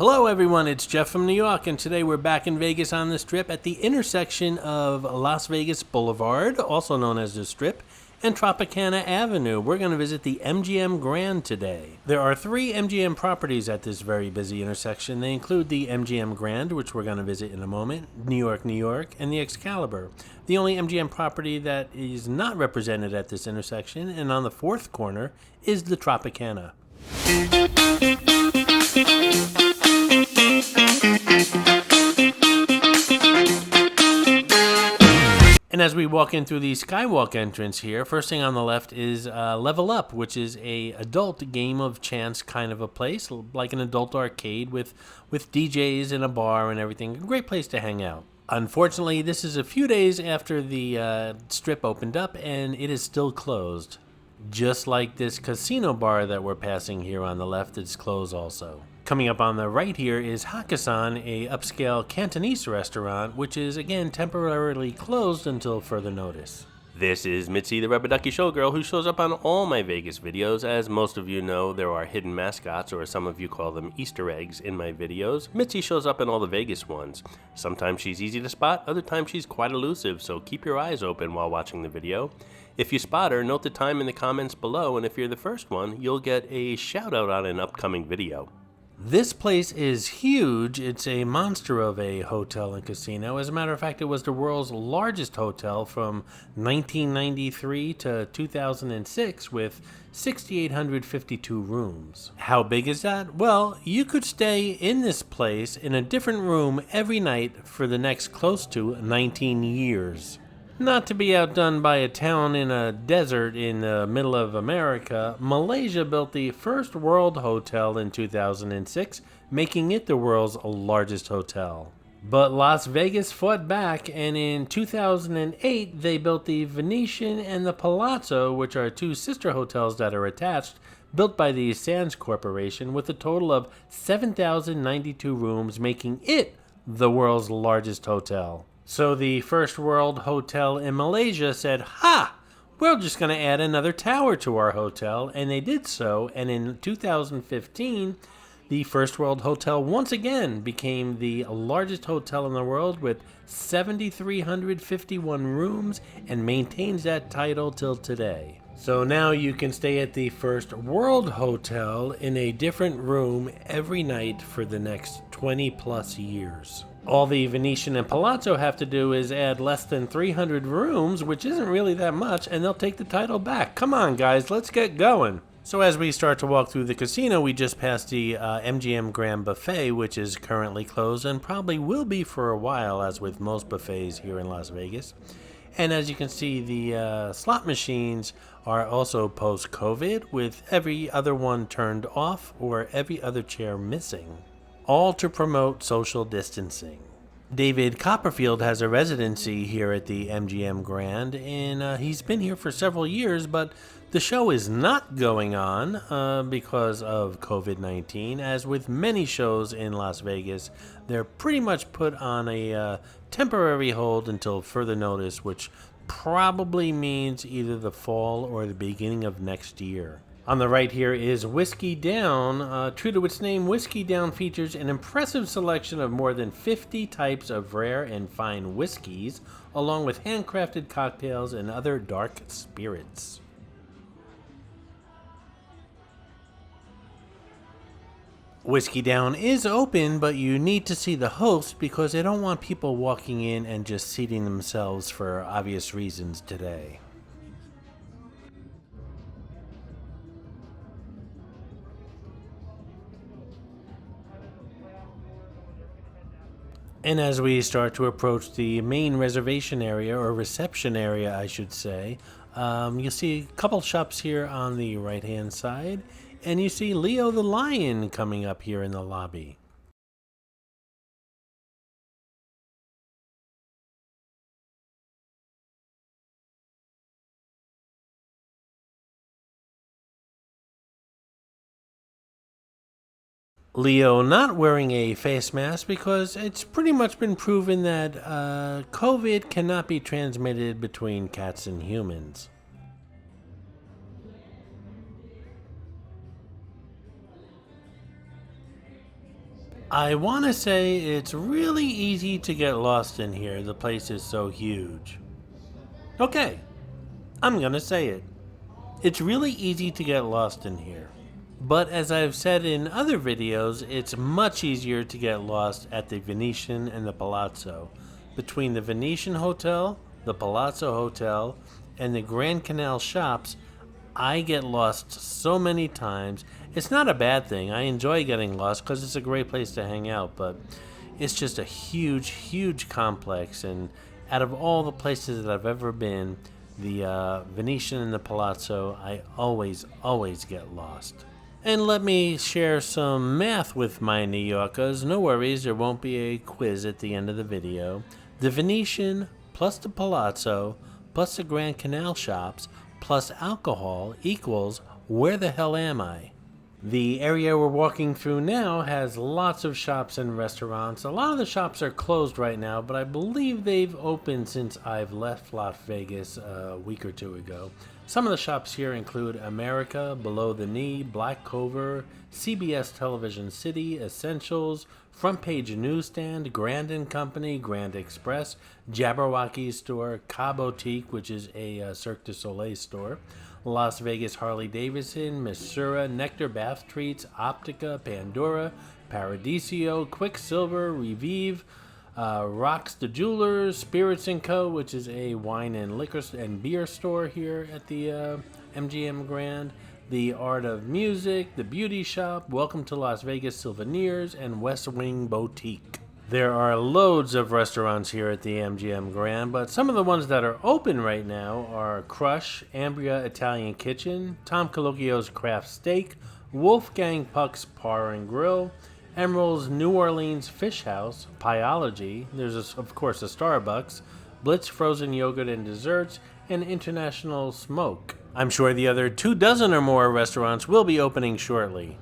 Hello everyone, it's Jeff from New York, and today we're back in Vegas on the Strip at the intersection of Las Vegas Boulevard, also known as the Strip, and Tropicana Avenue. We're going to visit the MGM Grand today. There are 3 MGM properties at this very busy intersection. They include the MGM Grand, which we're going to visit in a moment, New York, and the Excalibur. The only MGM property that is not represented at this intersection, and on the 4th corner, is the Tropicana. And as we walk in through the Skywalk entrance here, first thing on the left is Level Up, which is a adult game of chance kind of a place, like an adult arcade with DJs and a bar and everything. A great place to hang out. Unfortunately, this is a few days after the Strip opened up, and it is still closed. Just like this casino bar that we're passing here on the left, it's closed also. Coming up on the right here is Hakkasan, a upscale Cantonese restaurant, which is again temporarily closed until further notice. This is Mitzi, the Rubber Ducky Showgirl, who shows up on all my Vegas videos. As most of you know, there are hidden mascots, or some of you call them Easter eggs, in my videos. Mitzi shows up in all the Vegas ones. Sometimes she's easy to spot, other times she's quite elusive, so keep your eyes open while watching the video. If you spot her, note the time in the comments below, and if you're the first one, you'll get a shout out on an upcoming video. This place is huge. It's a monster of a hotel and casino. As a matter of fact, it was the world's largest hotel from 1993 to 2006 with 6,852 rooms. How big is that? Well, you could stay in this place in a different room every night for the next close to 19 years. Not to be outdone by a town in a desert in the middle of America, Malaysia built the first world hotel in 2006, making it the world's largest hotel. But Las Vegas fought back, and in 2008 they built the Venetian and the Palazzo, which are 2 sister hotels that are attached, built by the Sands Corporation, with a total of 7,092 rooms, making it the world's largest hotel. So the first world hotel in Malaysia said, "Ha! We're just going to add another tower to our hotel," and they did so, and in 2015, the first world hotel once again became the largest hotel in the world with 7,351 rooms and maintains that title till today. So now you can stay at the first world hotel in a different room every night for the next 20 plus years. All the Venetian and Palazzo have to do is add less than 300 rooms, which isn't really that much, and they'll take the title back. Come on, guys, let's get going. So as we start to walk through the casino, we just passed the MGM Grand Buffet, which is currently closed and probably will be for a while, as with most buffets here in Las Vegas. And as you can see, the slot machines are also post-COVID, with every other one turned off or every other chair missing, all to promote social distancing. David Copperfield has a residency here at the MGM Grand, and he's been here for several years, but the show is not going on because of COVID-19. As with many shows in Las Vegas, they're pretty much put on a temporary hold until further notice, which probably means either the fall or the beginning of next year. On the right here is Whiskey Down. True to its name, Whiskey Down features an impressive selection of more than 50 types of rare and fine whiskeys, along with handcrafted cocktails and other dark spirits. Whiskey Down is open, but you need to see the host because they don't want people walking in and just seating themselves for obvious reasons today. And as we start to approach the main reservation area, or reception area, I should say, you'll see a couple shops here on the right-hand side, and you see Leo the Lion coming up here in the lobby. Leo not wearing a face mask because it's pretty much been proven that COVID cannot be transmitted between cats and humans. I want to say it's really easy to get lost in here. The place is so huge. Okay, I'm gonna say it. It's really easy to get lost in here. But as I've said in other videos, it's much easier to get lost at the Venetian and the Palazzo. Between the Venetian Hotel, the Palazzo Hotel, and the Grand Canal shops, I get lost so many times. It's not a bad thing. I enjoy getting lost because it's a great place to hang out, but it's just a huge, huge complex. And out of all the places that I've ever been, the Venetian and the Palazzo, I always get lost. And let me share some math with my New Yorkers. No worries, there won't be a quiz at the end of the video. The Venetian plus the Palazzo plus the Grand Canal shops plus alcohol equals where the hell am I? The area we're walking through now has lots of shops and restaurants. A lot of the shops are closed right now, but I believe they've opened since I've left Las Vegas a week or two ago. Some of the shops here include America, Below the Knee, Black Cover, CBS Television City, Essentials, Front Page Newsstand, Grand & Company, Grand Express, Jabberwocky's store, Ka Boutique, which is a Cirque du Soleil store, Las Vegas Harley Davidson, Missouri, Nectar Bath Treats, Optica, Pandora, Paradiso, Quicksilver, Revive, Rocks the Jewelers, Spirits & Co., which is a wine and liquor and beer store here at the MGM Grand, The Art of Music, The Beauty Shop, Welcome to Las Vegas Souvenirs, and West Wing Boutique. There are loads of restaurants here at the MGM Grand, but some of the ones that are open right now are Crush, Ambria Italian Kitchen, Tom Colocchio's Craft Steak, Wolfgang Puck's Bar and Grill, Emerald's New Orleans Fish House, Pieology, there's of course a Starbucks, Blitz Frozen Yogurt and Desserts, and International Smoke. I'm sure the other 24 or more restaurants will be opening shortly.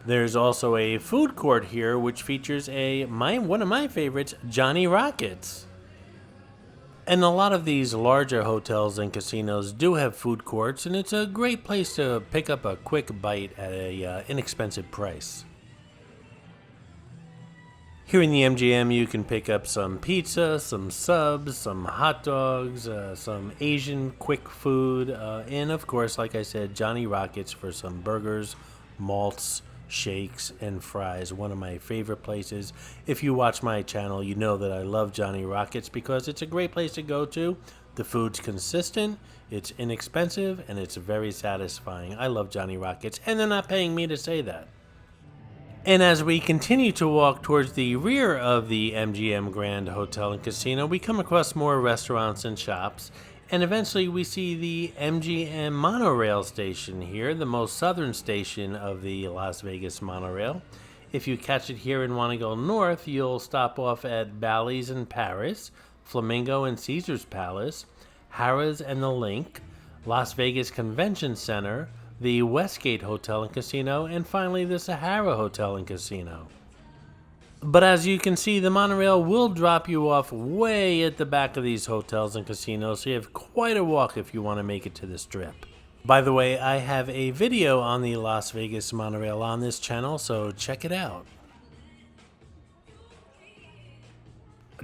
There's also a food court here which features one of my favorites, Johnny Rockets. And a lot of these larger hotels and casinos do have food courts, and it's a great place to pick up a quick bite at a inexpensive price. Here in the MGM, you can pick up some pizza, some subs, some hot dogs, some Asian quick food, and of course, like I said, Johnny Rockets for some burgers, malts, shakes, and fries. One of my favorite places. If you watch my channel, you know that I love Johnny Rockets because it's a great place to go to. The food's consistent, it's inexpensive, and it's very satisfying. I love Johnny Rockets, and they're not paying me to say that. And as we continue to walk towards the rear of the MGM Grand Hotel and Casino, we come across more restaurants and shops, and eventually we see the MGM Monorail station here, the most southern station of the Las Vegas Monorail. If you catch it here and want to go north, you'll stop off at Bally's in Paris, Flamingo and Caesar's Palace, Harrah's and the Link, Las Vegas Convention Center, the Westgate Hotel and Casino, and finally the Sahara Hotel and Casino. But as you can see, the monorail will drop you off way at the back of these hotels and casinos, so you have quite a walk if you want to make it to the Strip. By the way, I have a video on the Las Vegas Monorail on this channel, so check it out.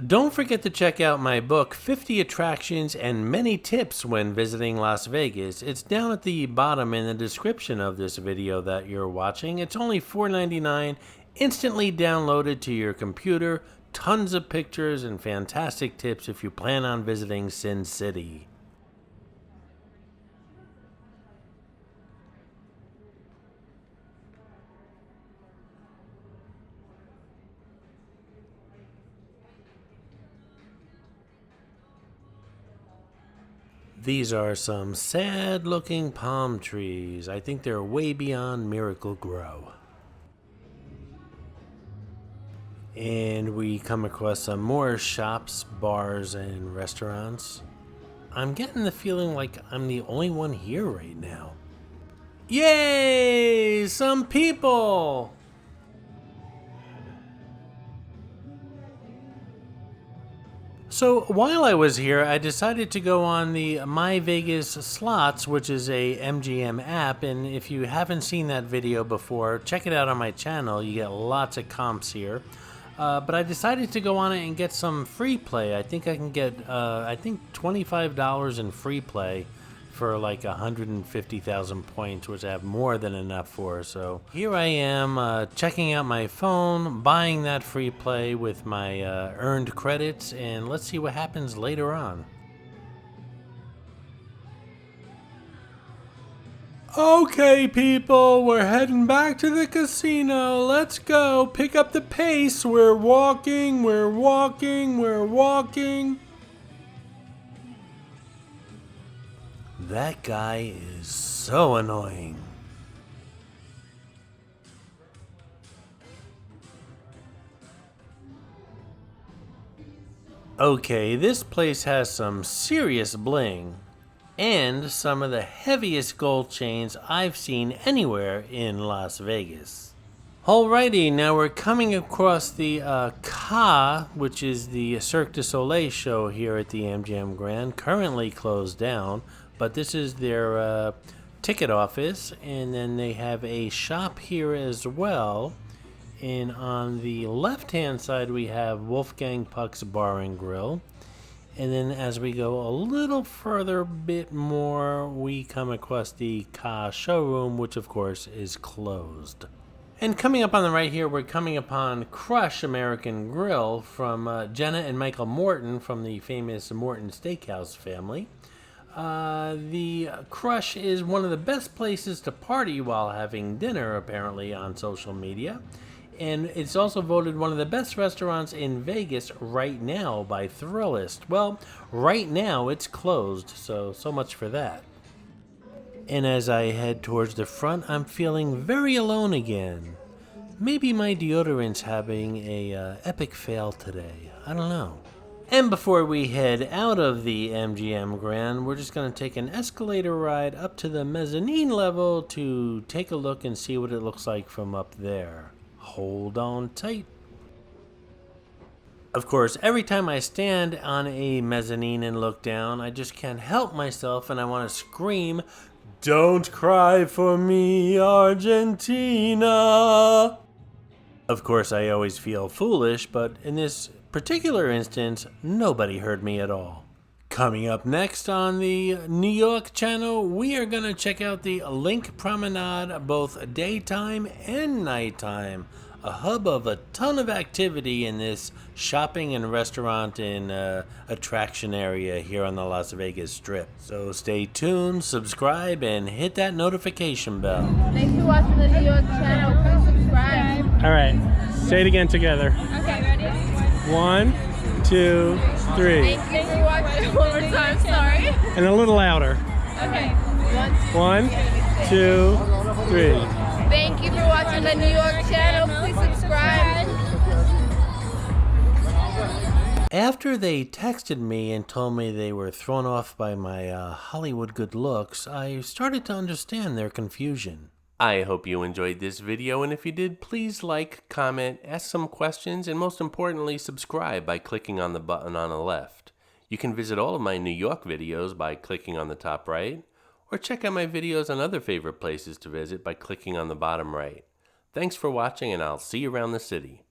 Don't forget to check out my book, 50 Attractions and Many Tips When Visiting Las Vegas. It's down at the bottom in the description of this video that you're watching. It's only $4.99, instantly downloaded to your computer, tons of pictures and fantastic tips if you plan on visiting Sin City. These are some sad-looking palm trees. I think they're way beyond Miracle Grow. And we come across some more shops, bars, and restaurants. I'm getting the feeling like I'm the only one here right now. Yay! Some people! So while I was here, I decided to go on the My Vegas Slots, which is a MGM app, and if you haven't seen that video before, check it out on my channel. You get lots of comps here. But I decided to go on it and get some free play. I think I can get, $25 in free play for like 150,000 points, which I have more than enough for. So here I am checking out my phone, buying that free play with my earned credits, and let's see what happens later on. Okay, people, we're heading back to the casino. Let's go. Pick up the pace. We're walking, we're walking, we're walking. That guy is so annoying. Okay, this place has some serious bling and some of the heaviest gold chains I've seen anywhere in Las Vegas. Alrighty, now we're coming across the Ka, which is the Cirque du Soleil show here at the MGM Grand, currently closed down. But this is their ticket office, and then they have a shop here as well. And on the left-hand side, we have Wolfgang Puck's Bar and Grill. And then as we go a little further bit more, we come across the Ka showroom, which of course is closed. And coming up on the right here, we're coming upon Crush American Grill from Jenna and Michael Morton from the famous Morton Steakhouse family. The Crush is one of the best places to party while having dinner, apparently, on social media. And it's also voted one of the best restaurants in Vegas right now by Thrillist. Well, right now it's closed, so much for that. And as I head towards the front, I'm feeling very alone again. Maybe my deodorant's having a epic fail today. I don't know. And before we head out of the MGM Grand, we're just going to take an escalator ride up to the mezzanine level to take a look and see what it looks like from up there. Hold on tight. Of course, every time I stand on a mezzanine and look down, I just can't help myself and I want to scream, "Don't cry for me, Argentina!" Of course, I always feel foolish, but in this particular instance, nobody heard me at all. Coming up next on the New York channel, we are going to check out the Link Promenade, both daytime and nighttime. A hub of a ton of activity in this shopping and restaurant and attraction area here on the Las Vegas Strip. So stay tuned, subscribe, and hit that notification bell. Thanks for watching the New York channel. Please subscribe. All right, say it again together. Okay, ready? 1, 2, 3. Thank you for watching. One more time, sorry. And a little louder. Okay. 1, 2, 3. Thank you for watching the New York channel. Please subscribe. After they texted me and told me they were thrown off by my Hollywood good looks, I started to understand their confusion. I hope you enjoyed this video, and if you did, please like, comment, ask some questions, and most importantly, subscribe by clicking on the button on the left. You can visit all of my New York videos by clicking on the top right, or check out my videos on other favorite places to visit by clicking on the bottom right. Thanks for watching, and I'll see you around the city.